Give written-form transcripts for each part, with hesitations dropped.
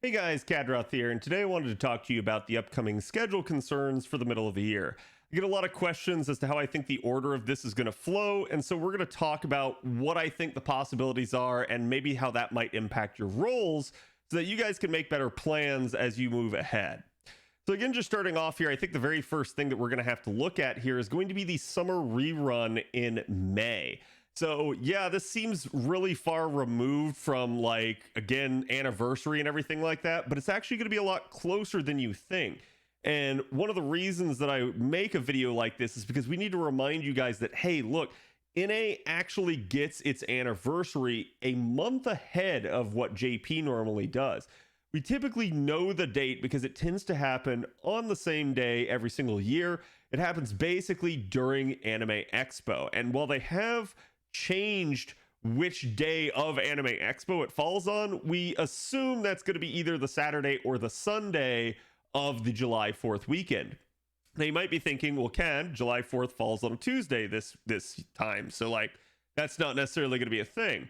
Hey guys, Khadroth here, and today I wanted to talk to you about the upcoming schedule concerns for the middle of the year. I get a lot of questions as to how I think the order of this is going to flow, and so we're going to talk about what I think the possibilities are and maybe how that might impact your roles so that you guys can make better plans as you move ahead. So again, just starting off here, I think the very first thing that we're going to have to look at here is going to be the summer rerun in May. So yeah, this seems really far removed from, like, again, anniversary and everything like that, but it's actually going to be a lot closer than you think. And one of the reasons that I make a video like this is because we need to remind you guys that, hey, look, NA actually gets its anniversary a month ahead of what JP normally does. We typically know the date because it tends to happen on the same day every single year. It happens basically during Anime Expo. And while they have changed which day of Anime Expo it falls on, we assume that's going to be either the Saturday or the Sunday of the July 4th weekend. Now you might be thinking, well, July 4th falls on a Tuesday this time, so like that's not necessarily going to be a thing.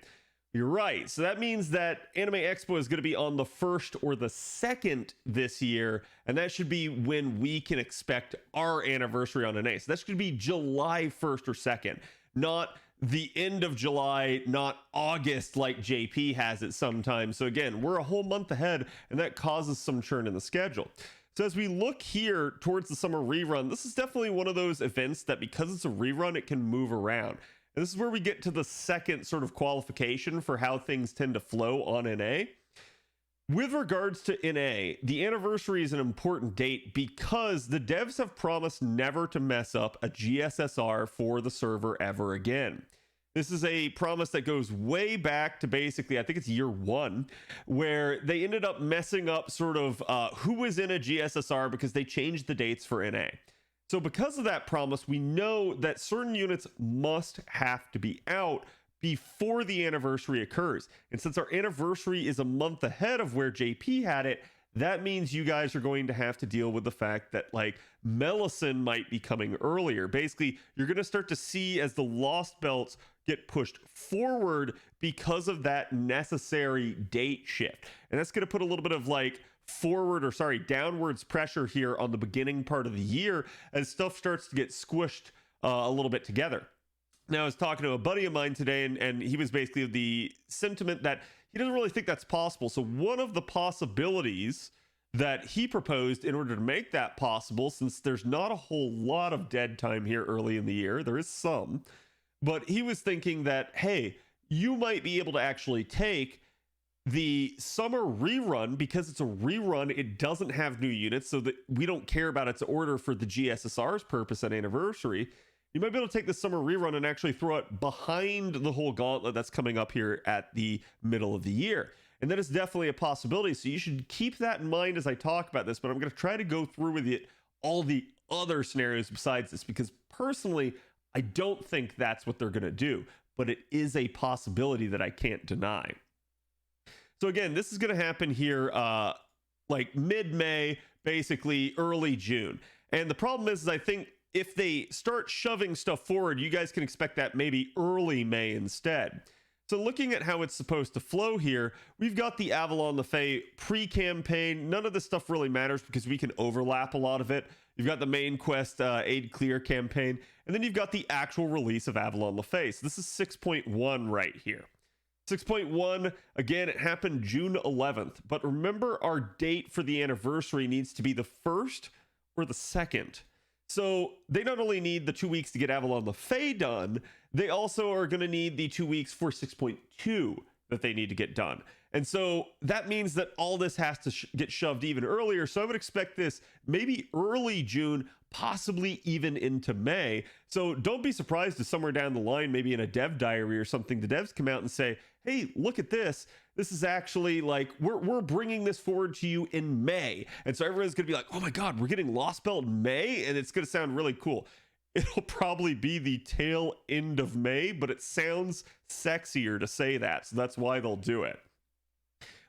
You're right. So that means that Anime Expo is going to be on the 1st or the 2nd this year, and that should be when we can expect our anniversary on NA. So that's going to be July 1st or 2nd, not the end of July, not August like JP has it sometimes. So again, we're a whole month ahead, and that causes some churn in the schedule. So as we look here towards the summer rerun, this is definitely one of those events that, because it's a rerun, it can move around. And this is where we get to the second sort of qualification for how things tend to flow on NA. With regards to NA, the anniversary is an important date because the devs have promised never to mess up a GSSR for the server ever again. This is a promise that goes way back to basically, I think it's year one, where they ended up messing up sort of who was in a GSSR because they changed the dates for NA. So because of that promise, we know that certain units must have to be out before the anniversary occurs. And since our anniversary is a month ahead of where JP had it, that means you guys are going to have to deal with the fact that, like, Melisson might be coming earlier. Basically, you're going to start to see as the Lostbelts get pushed forward because of that necessary date shift. And that's going to put a little bit of, like, downwards pressure here on the beginning part of the year as stuff starts to get squished a little bit together. Now, I was talking to a buddy of mine today, and he was basically of the sentiment that he doesn't really think that's possible. So one of the possibilities that he proposed in order to make that possible, since there's not a whole lot of dead time here early in the year, there is some, but he was thinking that, hey, you might be able to actually take the summer rerun, because it's a rerun, it doesn't have new units, so that we don't care about its order for the GSSR's purpose at anniversary. You might be able to take the summer rerun and actually throw it behind the whole gauntlet that's coming up here at the middle of the year. And that is definitely a possibility. So you should keep that in mind as I talk about this, but I'm going to try to go through with it all the other scenarios besides this, because personally, I don't think that's what they're going to do, but it is a possibility that I can't deny. So again, this is going to happen here like mid-May, basically early June. And the problem is I think if they start shoving stuff forward, you guys can expect that maybe early May instead. So looking at how it's supposed to flow here, we've got the Avalon Le Fae pre-campaign. None of this stuff really matters because we can overlap a lot of it. You've got the main quest aid clear campaign, and then you've got the actual release of Avalon Le Fae. So this is 6.1 right here. 6.1, again, it happened June 11th. But remember, our date for the anniversary needs to be the 1st or the 2nd. So they not only need the 2 weeks to get Avalon Le Fae done, they also are going to need the 2 weeks for 6.2 that they need to get done. And so that means that all this has to get shoved even earlier. So I would expect this maybe early June, possibly even into May. So don't be surprised if somewhere down the line, maybe in a dev diary or something, the devs come out and say, hey, look at this. This is actually like, we're bringing this forward to you in May. And so everyone's going to be like, oh my God, we're getting Lostbelt in May. And it's going to sound really cool. It'll probably be the tail end of May, but it sounds sexier to say that. So that's why they'll do it.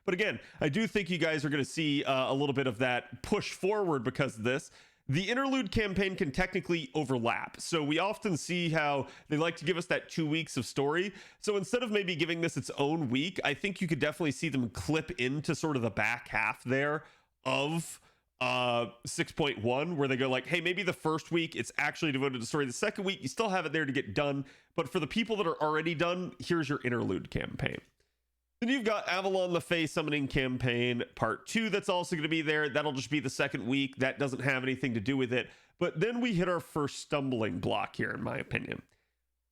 But again, I do think you guys are going to see a little bit of that push forward because of this. The interlude campaign can technically overlap. So we often see how they like to give us that 2 weeks of story. So instead of maybe giving this its own week, I think you could definitely see them clip into sort of the back half there of 6.1, where they go like, hey, maybe the first week it's actually devoted to story. The second week, you still have it there to get done. But for the people that are already done, here's your interlude campaign. Then you've got Avalon Le Fae Summoning Campaign Part 2 that's also going to be there. That'll just be the second week. That doesn't have anything to do with it. But then we hit our first stumbling block here, in my opinion.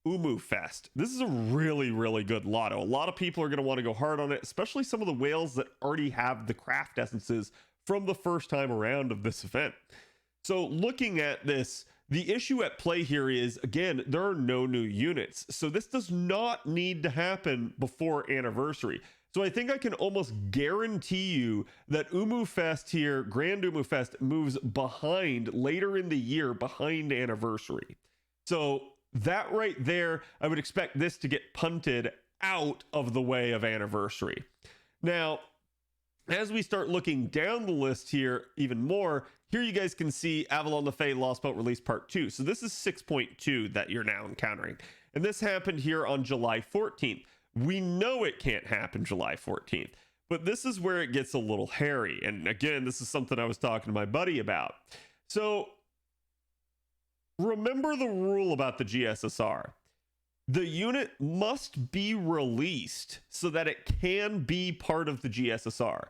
Umu Fest. This is a really, really good lotto. A lot of people are going to want to go hard on it, especially some of the whales that already have the craft essences from the first time around of this event. So looking at this, the issue at play here is, again, there are no new units. So this does not need to happen before anniversary. So I think I can almost guarantee you that Umu Fest here, Grand Umu Fest, moves behind later in the year, behind anniversary. So that right there, I would expect this to get punted out of the way of anniversary. Now, as we start looking down the list here even more, here you guys can see Avalon Le Fae Lostbelt Release Part 2. So this is 6.2 that you're now encountering. And this happened here on July 14th. We know it can't happen July 14th, but this is where it gets a little hairy. And again, this is something I was talking to my buddy about. So remember the rule about the GSSR. The unit must be released so that it can be part of the GSSR.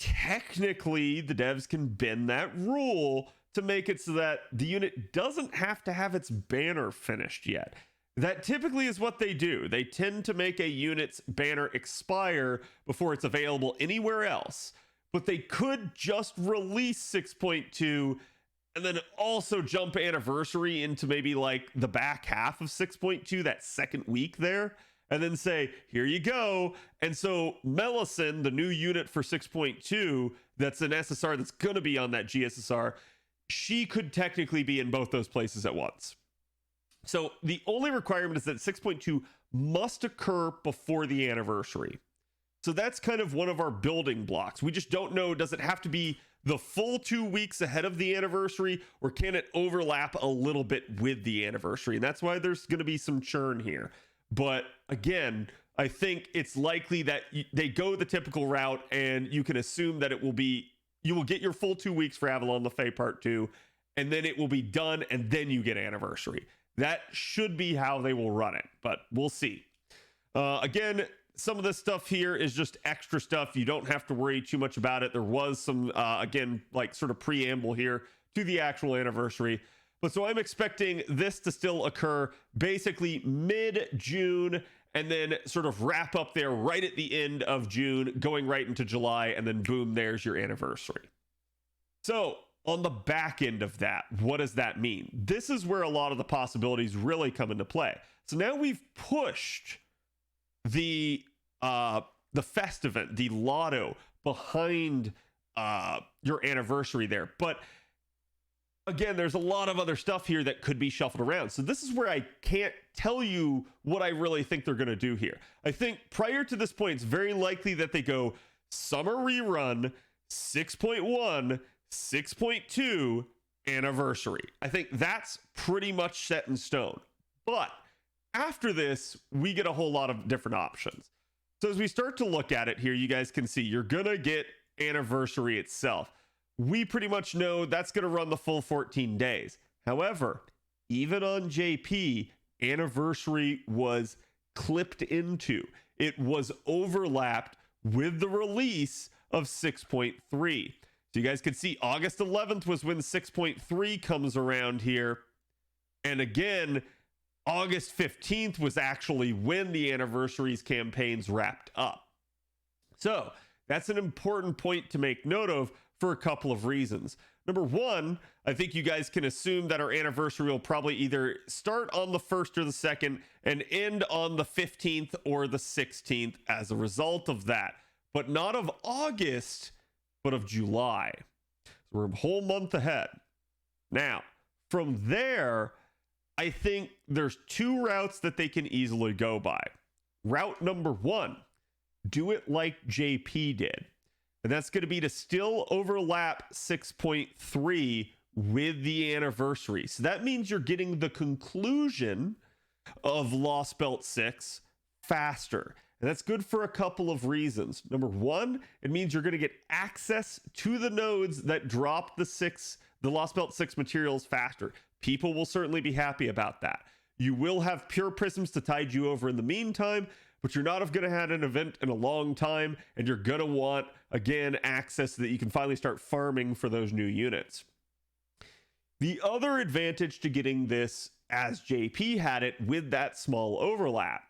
Technically, the devs can bend that rule to make it so that the unit doesn't have to have its banner finished yet. That typically is what they do. They tend to make a unit's banner expire before it's available anywhere else. But they could just release 6.2 and then also jump anniversary into maybe like the back half of 6.2, that second week there, and then say, here you go. And so Melisyn, the new unit for 6.2, that's an SSR that's going to be on that GSSR, she could technically be in both those places at once. So the only requirement is that 6.2 must occur before the anniversary. So that's kind of one of our building blocks. We just don't know, does it have to be the full 2 weeks ahead of the anniversary, or can it overlap a little bit with the anniversary? And that's why there's going to be some churn here. But again, I think it's likely that they go the typical route, and you can assume that it will be, you will get your full 2 weeks for Avalon Le Fae Part 2, and then it will be done, and then you get anniversary. That should be how they will run it, but we'll see. Again, some of this stuff here is just extra stuff. You don't have to worry too much about it. There was some, again, like sort of preamble here to the actual anniversary. But so I'm expecting this to still occur basically mid-June, and then sort of wrap up there right at the end of June, going right into July, and then boom, there's your anniversary. So on the back end of that, what does that mean? This is where a lot of the possibilities really come into play. So now we've pushed the fest event, the lotto, behind your anniversary there. But again, there's a lot of other stuff here that could be shuffled around. So this is where I can't tell you what I really think they're going to do here. I think prior to this point, it's very likely that they go summer rerun, 6.1, 6.2, anniversary. I think that's pretty much set in stone. But after this, we get a whole lot of different options. So as we start to look at it here, you guys can see you're going to get anniversary itself. We pretty much know that's going to run the full 14 days. However, even on JP, anniversary was clipped into. It was overlapped with the release of 6.3. So you guys can see August 11th was when 6.3 comes around here. And again, August 15th was actually when the anniversaries campaigns wrapped up. So that's an important point to make note of for a couple of reasons. Number one, I think you guys can assume that our anniversary will probably either start on the 1st or the 2nd and end on the 15th or the 16th as a result of that, but not of August, but of July. So we're a whole month ahead. Now, from there, I think there's two routes that they can easily go by. Route number one, do it like JP did. And that's going to be to still overlap 6.3 with the anniversary. So that means you're getting the conclusion of Lostbelt 6 faster. And that's good for a couple of reasons. Number one, it means you're going to get access to the nodes that drop the Lostbelt 6 materials faster. People will certainly be happy about that. You will have pure prisms to tide you over in the meantime, but you're not going to have an event in a long time, and you're going to want, again, access so that you can finally start farming for those new units. The other advantage to getting this, as JP had it, with that small overlap,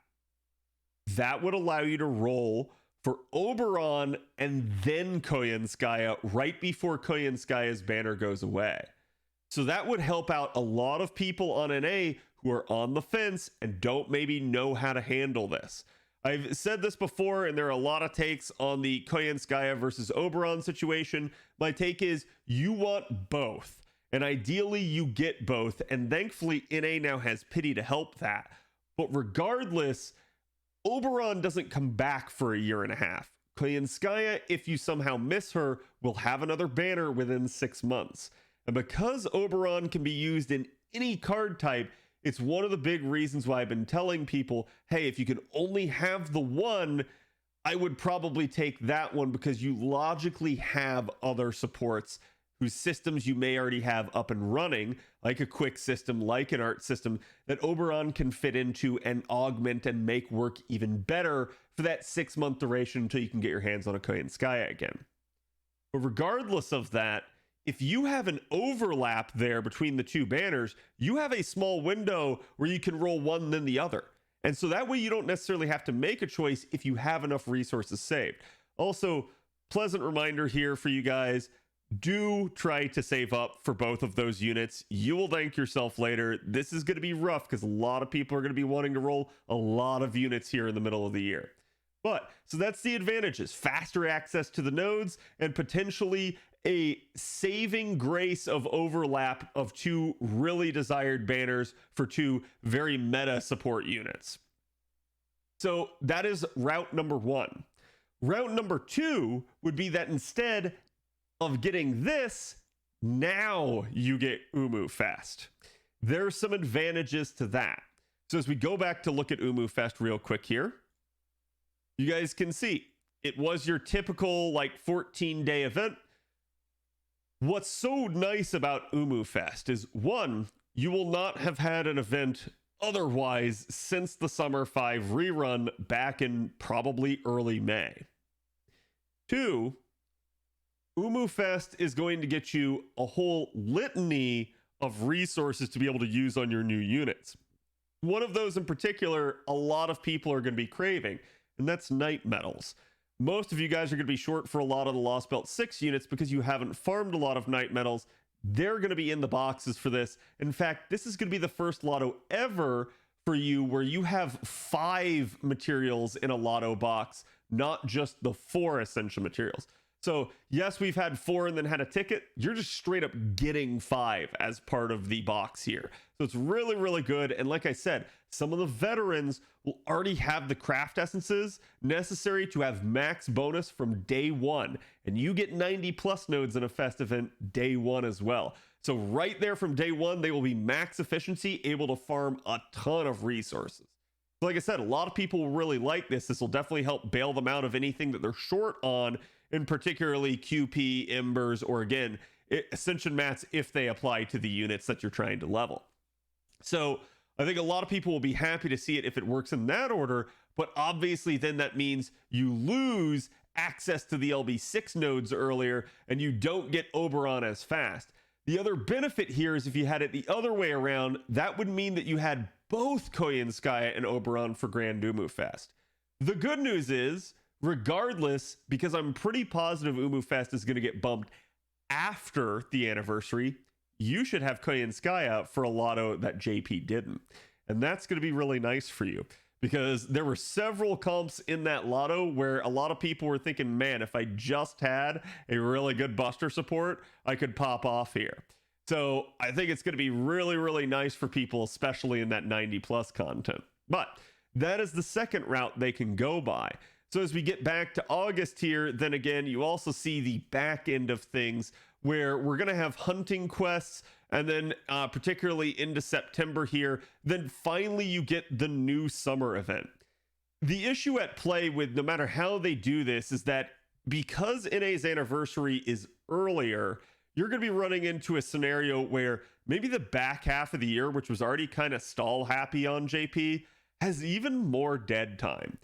that would allow you to roll for Oberon and then Koyanskaya right before Koyanskaya's banner goes away. So that would help out a lot of people on NA who are on the fence and don't maybe know how to handle this. I've said this before, and there are a lot of takes on the Koyanskaya versus Oberon situation. My take is you want both, and ideally you get both, and thankfully NA now has pity to help that. But regardless, Oberon doesn't come back for a year and a half. Koyanskaya, if you somehow miss her, will have another banner within 6 months. And because Oberon can be used in any card type, it's one of the big reasons why I've been telling people, hey, if you can only have the one, I would probably take that one, because you logically have other supports whose systems you may already have up and running, like a quick system, like an art system, that Oberon can fit into and augment and make work even better for that 6-month duration until you can get your hands on a Koyanskaya again. But regardless of that, if you have an overlap there between the two banners, you have a small window where you can roll one then the other. And so that way you don't necessarily have to make a choice if you have enough resources saved. Also, pleasant reminder here for you guys, do try to save up for both of those units. You will thank yourself later. This is going to be rough because a lot of people are going to be wanting to roll a lot of units here in the middle of the year. But so that's the advantages: faster access to the nodes and potentially a saving grace of overlap of two really desired banners for two very meta support units. So that is route number one. Route number two would be that instead of getting this, now you get Umu Fest. There's some advantages to that. So as we go back to look at Umu Fest real quick here, you guys can see it was your typical like 14-day event. What's so nice about Umu Fest is, one, you will not have had an event otherwise since the Summer 5 rerun back in probably early May. Two, Umu Fest is going to get you a whole litany of resources to be able to use on your new units. One of those in particular, a lot of people are going to be craving, and that's night metals. Most of you guys are going to be short for a lot of the Lostbelt 6 units because you haven't farmed a lot of night metals. They're going to be in the boxes for this. In fact, this is going to be the first lotto ever for you where you have 5 materials in a lotto box, not just the 4 essential materials. So yes, we've had 4 and then had a ticket. You're just straight up getting 5 as part of the box here. So it's really, really good. And like I said, some of the veterans will already have the craft essences necessary to have max bonus from day 1. And you get 90 plus nodes in a fest event day 1 as well. So right there from day 1, they will be max efficiency, able to farm a ton of resources. Like I said, a lot of people will really like this. This will definitely help bail them out of anything that they're short on, in particularly QP, Embers, or again, Ascension Mats if they apply to the units that you're trying to level. So I think a lot of people will be happy to see it if it works in that order, but obviously then that means you lose access to the LB6 nodes earlier and you don't get Oberon as fast. The other benefit here is if you had it the other way around, that would mean that you had both Koyanskaya and Oberon for Grand Umu Fest. The good news is, regardless, because I'm pretty positive Umu Fest is going to get bumped after the anniversary, you should have Koyanskaya for a lotto that JP didn't. And that's going to be really nice for you, because there were several comps in that lotto where a lot of people were thinking, man, if I just had a really good buster support, I could pop off here. So I think it's going to be really, really nice for people, especially in that 90 plus content. But that is the second route they can go by. So as we get back to August here, then again, you also see the back end of things where we're going to have hunting quests, and then particularly into September here, then finally you get the new summer event. The issue at play with no matter how they do this is that because NA's anniversary is earlier, you're going to be running into a scenario where maybe the back half of the year, which was already kind of stall happy on JP, has even more dead time.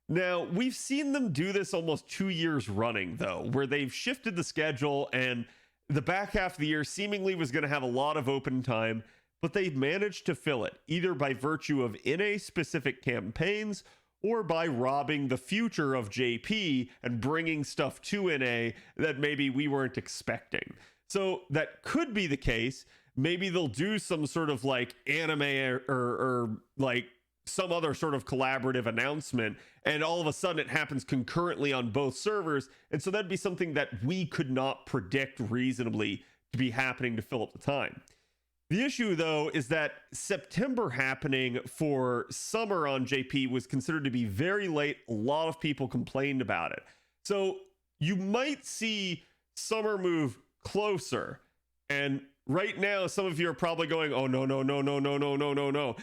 Now, we've seen them do this almost 2 years running, though, where they've shifted the schedule and the back half of the year seemingly was going to have a lot of open time, but they've managed to fill it either by virtue of NA specific campaigns or by robbing the future of JP and bringing stuff to NA that maybe we weren't expecting. So that could be the case. Maybe they'll do some sort of like anime or like some other sort of collaborative announcement, and all of a sudden it happens concurrently on both servers. And so that'd be something that we could not predict reasonably to be happening to fill up the time. The issue, though, is that September happening for summer on JP was considered to be very late. A lot of people complained about it. So you might see summer move closer. And right now, some of you are probably going, oh, no, no, no, no, no, no, no, no, no.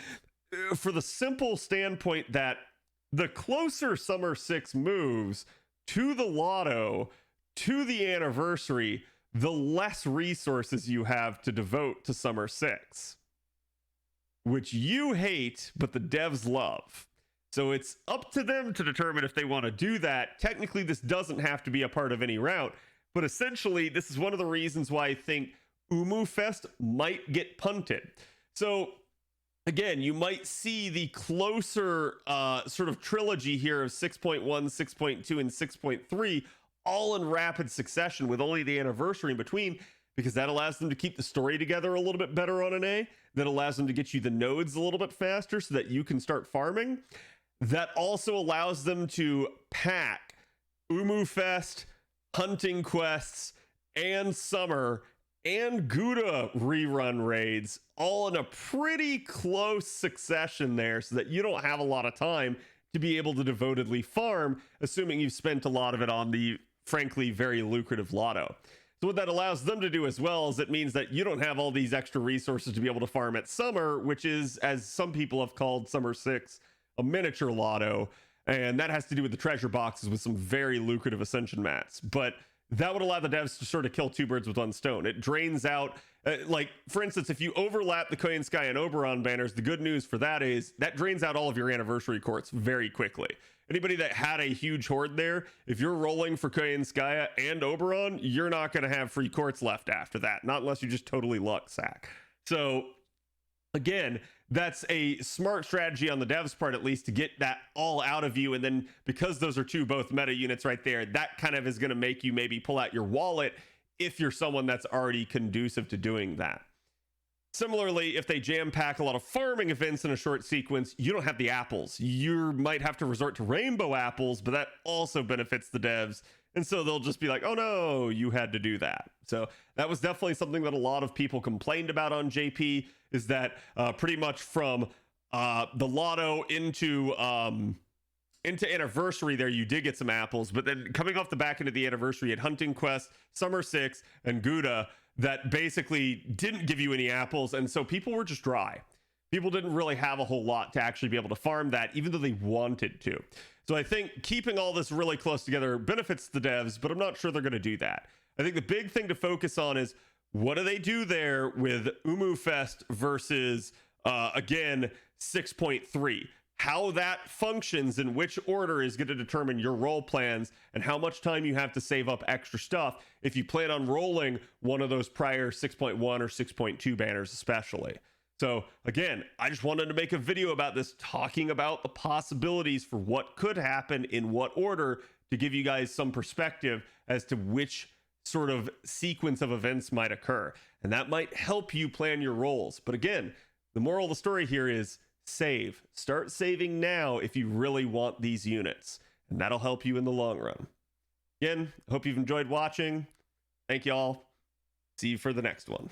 For the simple standpoint that the closer Summer 6 moves to the lotto, to the anniversary, the less resources you have to devote to Summer 6, which you hate, but the devs love. So it's up to them to determine if they want to do that. Technically, this doesn't have to be a part of any route, but essentially, this is one of the reasons why I think Umu Fest might get punted. So again, you might see the closer sort of trilogy here of 6.1, 6.2, and 6.3 all in rapid succession with only the anniversary in between, because that allows them to keep the story together a little bit better on an A. That allows them to get you the nodes a little bit faster so that you can start farming. That also allows them to pack Umu Fest, hunting quests, and summer and Gouda rerun raids all in a pretty close succession there, so that you don't have a lot of time to be able to devotedly farm, assuming you've spent a lot of it on the frankly very lucrative lotto. So what that allows them to do as well is it means that you don't have all these extra resources to be able to farm at summer, which is, as some people have called Summer 6, a miniature lotto. And that has to do with the treasure boxes with some very lucrative ascension mats. But that would allow the devs to sort of kill two birds with one stone. It drains out, like, for instance, if you overlap the Koyan Sky and Oberon banners, the good news for that is that drains out all of your anniversary courts very quickly. Anybody that had a huge horde there, if you're rolling for Koyan Sky and Oberon, you're not going to have free courts left after that, not unless you just totally luck sack. So again, that's a smart strategy on the devs part, at least, to get that all out of you. And then because those are two both meta units right there, that kind of is going to make you maybe pull out your wallet if you're someone that's already conducive to doing that. Similarly, if they jam pack a lot of farming events in a short sequence, you don't have the apples. You might have to resort to rainbow apples, but that also benefits the devs. And so they'll just be like, oh no, you had to do that. So that was definitely something that a lot of people complained about on JP, is that pretty much from the lotto into anniversary there, you did get some apples, but then coming off the back end of the anniversary at Hunting Quest, Summer 6, and Gouda, that basically didn't give you any apples. And so people were just dry. People didn't really have a whole lot to actually be able to farm that, even though they wanted to. So I think keeping all this really close together benefits the devs, but I'm not sure they're going to do that. I think the big thing to focus on is, what do they do there with Umu Fest versus, again, 6.3? How that functions in which order is going to determine your roll plans and how much time you have to save up extra stuff if you plan on rolling one of those prior 6.1 or 6.2 banners especially. So again, I just wanted to make a video about this, talking about the possibilities for what could happen in what order, to give you guys some perspective as to which sort of sequence of events might occur. And that might help you plan your rolls. But again, the moral of the story here is save. Start saving now if you really want these units, and that'll help you in the long run. Again, hope you've enjoyed watching. Thank you all. See you for the next one.